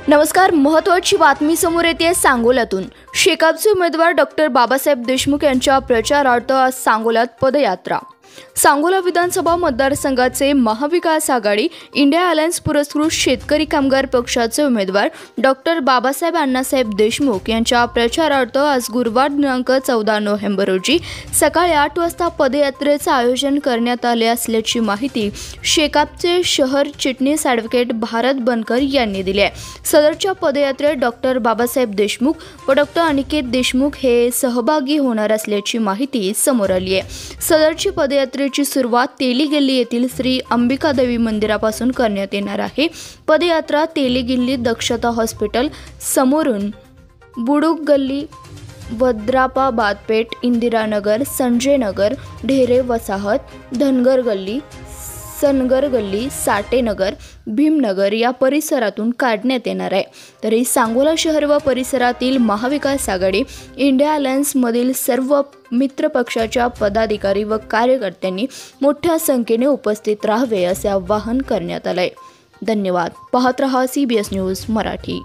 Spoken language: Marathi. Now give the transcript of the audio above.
नमस्कार, महत्त्वाची बातमी समोर येते सांगोल्यातून। शेकापचे उमेदवार डॉक्टर बाबासाहेब देशमुख यांच्या प्रचारार्थ आज सांगोल्यात पदयात्रा। सांगोला विधानसभा मतदारसंघाचे महाविकास आघाडी इंडिया अलायन्स पुरस्कृत शेतकरी कामगार पक्षाचे उमेदवार डॉक्टर बाबासाहेब अण्णासाहेब देशमुख यांच्या प्रचारार्थ आज गुरुवार दिनांक 14 नोव्हेंबर रोजी सकाळी 8 वाजता पदयात्रेचे आयोजन करण्यात आले असल्याची माहिती शेकापचे शहर चिटणीस ॲडव्होकेट भारत बनकर यांनी दिली आहे। सदरच्या पदयात्रेत डॉक्टर बाबासाहेब देशमुख व डॉक्टर अनिकेत देशमुख हे सहभागी होणार असल्याची माहिती समोर आली आहे। सदरची पदयात्रेची सुरुवात तेलीगल्ली येथील श्री अंबिकादेवी मंदिरापासून करण्यात येणार आहे। पदयात्रा तेलीगल्ली दक्षता हॉस्पिटल समोरून बुडुक गल्ली, वद्रापा बादपेठ, इंदिरानगर, संजय नगर, ढेरे वसाहत, धनगर गल्ली, सनगर गल्ली, साटे नगर, भीमनगर या परिसरातून काढण्यात येणार आहे। तरी सांगोला शहर व परिसरातील महाविकास आघाडी इंडिया अलायन्स मधील सर्व मित्र पक्षाच्या पदाधिकारी व कार्यकर्त्यांनी मोठ्या संख्येने उपस्थित राहावे असे आवाहन करण्यात आले। धन्यवाद। पाहत रहा CBS न्यूज मराठी।